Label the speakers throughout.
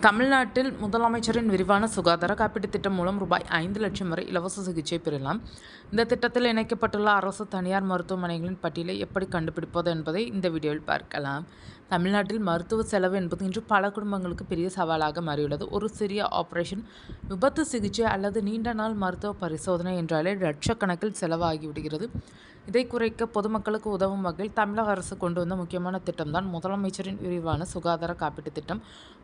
Speaker 1: தமிழ்நாட்டில் முதலமைச்சரின் விரிவான சுகாதார காப்பீட்டுத் திட்டம் மூலம் ரூபாய் 5 லட்சம் வரை இலவச சிகிச்சை பெறலாம். இந்த திட்டத்தில் இணைக்கப்பட்டுள்ள அரசு, தனியார் மருத்துவமனைகளின் பட்டியலை எப்படி கண்டுபிடிப்பது என்பதை இந்த வீடியோவில் பார்க்கலாம். தமிழ்நாட்டில் மருத்துவ செலவு என்பது இன்று பல குடும்பங்களுக்கு பெரிய சவாலாக மாறியுள்ளது. ஒரு சிறிய ஆபரேஷன், விபத்து சிகிச்சை அல்லது நீண்ட நாள் மருத்துவ பரிசோதனை என்றாலே லட்சக்கணக்கில் செலவாகிவிடுகிறது. இதை குறைக்க பொதுமக்களுக்கு உதவும் வகையில் தமிழக அரசு கொண்டு வந்த முக்கியமான திட்டம்தான் முதலமைச்சரின் விரிவான சுகாதார காப்பீட்டுத் திட்டம்.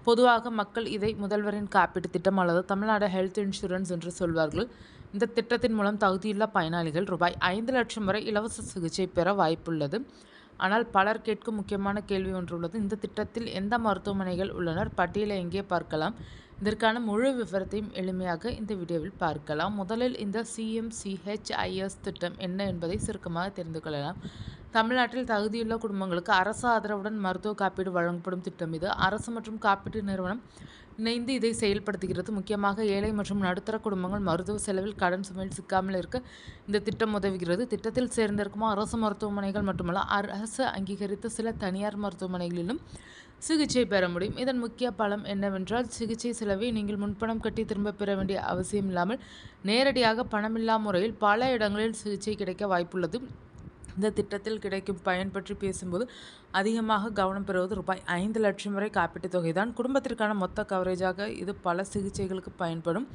Speaker 1: பொதுவாக மக்கள் இதை முதல்வரின் காப்பீட்டுத் திட்டம் அல்லது தமிழ்நாடு ஹெல்த் இன்சூரன்ஸ் என்று சொல்வார்கள். இந்த திட்டத்தின் மூலம் தகுதியுள்ள பயனாளிகள் ரூபாய் 5 லட்சம் வரை இலவச சிகிச்சை பெற வாய்ப்புள்ளது. ஆனால் பலர் கேட்கும் முக்கியமான கேள்வி ஒன்று உள்ளது. இந்த திட்டத்தில் எந்த மருத்துவமனைகள் உள்ளனர்? பட்டியலை எங்கே பார்க்கலாம்? இதற்கான முழு விவரத்தையும் எளிமையாக இந்த வீடியோவில் பார்க்கலாம். முதலில் இந்த CMCHIS திட்டம் என்ன என்பதை சுருக்கமாக தெரிந்து கொள்ளலாம். தமிழ்நாட்டில் தகுதியுள்ள குடும்பங்களுக்கு அரசு ஆதரவுடன் மருத்துவ காப்பீடு வழங்கப்படும் திட்டம் இது. அரசு மற்றும் காப்பீட்டு நிறுவனம் இணைந்து இதை செயல்படுத்துகிறது. முக்கியமாக ஏழை மற்றும் நடுத்தர குடும்பங்கள் மருத்துவ செலவில் கடன் சுமையில் சிக்காமல் இருக்க இந்த திட்டம் உதவுகிறது. திட்டத்தில் சேர்ந்திருக்கும் அரசு மருத்துவமனைகள் மட்டுமல்ல, அரசு அங்கீகரித்த சில தனியார் மருத்துவமனைகளிலும் சிகிச்சை பெற முடியும். இதன் முக்கிய பலம் என்னவென்றால், சிகிச்சை செலவை நீங்கள் முன்பணம் கட்டி திரும்ப பெற வேண்டிய அவசியம் இல்லாமல் நேரடியாக பணமில்லா முறையில் பல இடங்களில் சிகிச்சை கிடைக்க வாய்ப்புள்ளது. இந்த திட்டத்தில் கிடைக்கும் பயன் பற்றி பேசும்போது அதிகமாக கவனம் பெறுவது ரூபாய் 5 லட்சம் வரை காப்பீட்டுத் தொகைதான். குடும்பத்திற்கான மொத்த கவரேஜாக இது பல சிகிச்சைகளுக்கு பயன்படும்.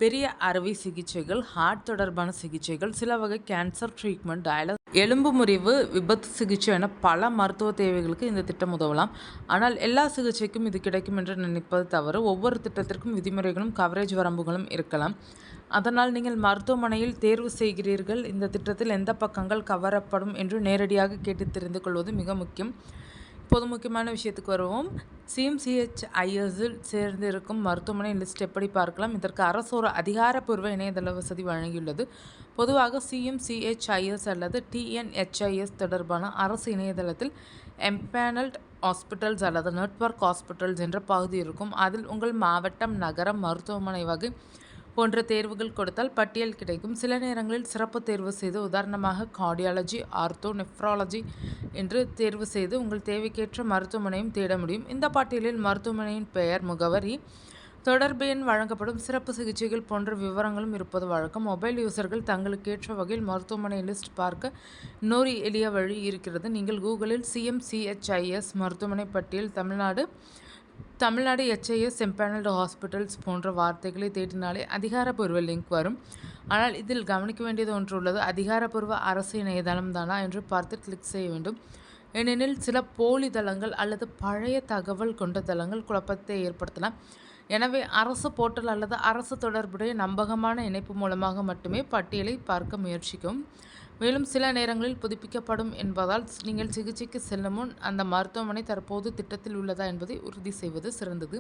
Speaker 1: பெரிய அறுவை சிகிச்சைகள், ஹார்ட் தொடர்பான சிகிச்சைகள், சில வகை கேன்சர் ட்ரீட்மெண்ட், டயாலிசிஸ், எலும்பு முறிவு, விபத்து சிகிச்சை என பல மருத்துவ தேவைகளுக்கு இந்த திட்டம் உதவலாம். ஆனால் எல்லா சிகிச்சைக்கும் இது கிடைக்கும் என்று நினைப்பது தவறு. ஒவ்வொரு திட்டத்திற்கும் விதிமுறைகளும் கவரேஜ் வரம்புகளும் இருக்கலாம். அதனால் நீங்கள் மருத்துவமனையில் தேர்வு செய்கிறீர்கள். இந்த திட்டத்தில் எந்த பக்கங்கள் கவரப்படும் என்று நேரடியாக கேட்டு தெரிந்து கொள்வது மிக முக்கியம். இப்போது முக்கியமான விஷயத்துக்கு வருவோம். CMCHIS-இல் சேர்ந்திருக்கும் மருத்துவமனை லிஸ்ட் எப்படி பார்க்கலாம்? இதற்கு அரசு ஒரு அதிகாரப்பூர்வ இணையதள வசதி வழங்கியுள்ளது. பொதுவாக CMCHIS அல்லது TNHIS தொடர்பான அரசு இணையதளத்தில் எம்பேனல்ட் ஹாஸ்பிட்டல்ஸ் அல்லது நெட்வொர்க் ஹாஸ்பிட்டல்ஸ் என்ற பகுதி இருக்கும். அதில் உங்கள் மாவட்டம், நகரம், மருத்துவமனை வகை போன்ற தேர்வுகள் கொடுத்தால் பட்டியல் கிடைக்கும். சில நேரங்களில் சிறப்பு தேர்வு செய்து, உதாரணமாக கார்டியாலஜி, ஆர்த்தோ, நெஃப்ராலஜி என்று தேர்வு செய்து உங்கள் தேவைக்கேற்ற மருத்துவமனையும் தேட முடியும். இந்த பட்டியலில் மருத்துவமனையின் பெயர், முகவரி, தொடர்பு எண், வழங்கப்படும் சிறப்பு சிகிச்சைகள் போன்ற விவரங்களும் இருப்பது வழக்கம். மொபைல் யூசர்கள் தங்களுக்கேற்ற வகையில் மருத்துவமனை லிஸ்ட் பார்க்க இன்னொரு எளிய வழி இருக்கிறது. நீங்கள் கூகுளில் CMCHIS மருத்துவமனை பட்டியல் தமிழ்நாடு HIS எம்பேனல்டு ஹாஸ்பிட்டல்ஸ் போன்ற வார்த்தைகளை தேடினாலே அதிகாரப்பூர்வ லிங்க் வரும். ஆனால் இதில் கவனிக்க வேண்டியது ஒன்று உள்ளது. அதிகாரப்பூர்வ அரசு இணையதளம் தானா என்று பார்த்து கிளிக் செய்ய வேண்டும். ஏனெனில் சில போலி தளங்கள் அல்லது பழைய தகவல் கொண்ட தளங்கள் குழப்பத்தை ஏற்படுத்தலாம். எனவே அரசு போர்ட்டல் அல்லது அரசு தொடர்புடைய நம்பகமான இணைப்பு மூலமாக மட்டுமே பட்டியலை பார்க்க முயற்சிக்கவும். மேலும் சில நேரங்களில் புதுப்பிக்கப்படும் என்பதால் நீங்கள் சிகிச்சைக்கு செல்லும் முன் அந்த மருத்துவமனை தற்போது திட்டத்தில் உள்ளதா என்பதை உறுதி செய்வது சிறந்தது.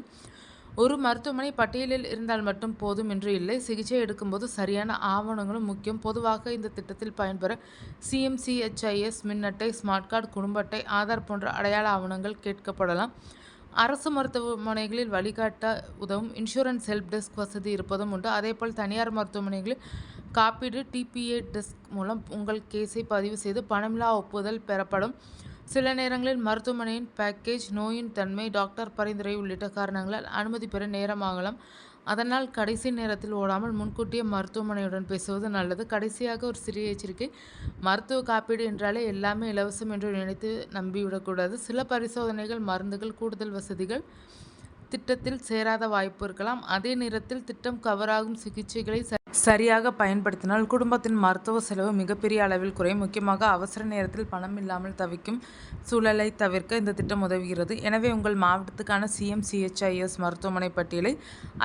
Speaker 1: ஒரு மருத்துவமனை பட்டியலில் இருந்தால் மட்டும் போதும் என்று இல்லை. சிகிச்சை எடுக்கும்போது சரியான ஆவணங்களும் முக்கியம். பொதுவாக இந்த திட்டத்தில் பயன்பெற CMCHIS மின் அட்டை, ஸ்மார்ட் கார்டு, குடும்ப அட்டை, ஆதார் போன்ற அடையாள ஆவணங்கள் கேட்கப்படலாம். அரசு மருத்துவமனைகளில் வழிகாட்ட உதவும் இன்சூரன்ஸ் ஹெல்ப் டெஸ்க் வசதி இருப்பதும் உண்டு. அதேபோல் தனியார் மருத்துவமனைகளில் காப்பீடு TPA டெஸ்க் மூலம் உங்கள் கேஸை பதிவு செய்து பணமில்லா ஒப்புதல் பெறப்படும். சில நேரங்களில் மருத்துவமனையின் பேக்கேஜ், நோயின் தன்மை, டாக்டர் பரிந்துரை உள்ளிட்ட காரணங்களால் அனுமதி பெற நேரமாகலாம். அதனால் கடைசி நேரத்தில் ஓடாமல் முன்கூட்டியே மருத்துவமனையுடன் பேசுவது நல்லது. கடைசியாக ஒரு சிறிய எச்சரிக்கை. மருத்துவ காப்பீடு என்றாலே எல்லாமே இலவசம் என்று நினைத்து நம்பிவிடக்கூடாது. சில பரிசோதனைகள், மருந்துகள், கூடுதல் வசதிகள் திட்டத்தில் சேராத வாய்ப்பு இருக்கலாம். அதே நேரத்தில் திட்டம் கவராகும் சிகிச்சைகளை சரியாக பயன்படுத்தினால் குடும்பத்தின் மருத்துவ செலவு மிகப்பெரிய அளவில் குறையும். முக்கியமாக அவசர நேரத்தில் பணம் இல்லாமல் தவிக்கும் சூழலை தவிர்க்க இந்த திட்டம் உதவுகிறது. எனவே உங்கள் மாவட்டத்துக்கான CMCHIS மருத்துவமனை பட்டியலை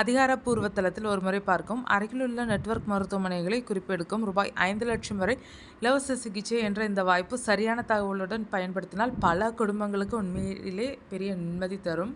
Speaker 1: அதிகாரப்பூர்வ தளத்தில் ஒருமுறை பார்க்கவும். அருகிலுள்ள நெட்வொர்க் மருத்துவமனைகளை குறிப்பெடுக்கும். ரூபாய் 5 லட்சம் வரை இலவச சிகிச்சை என்ற இந்த வாய்ப்பு சரியான தகவலுடன் பயன்படுத்தினால் பல குடும்பங்களுக்கு உண்மையிலே பெரிய நிம்மதி தரும்.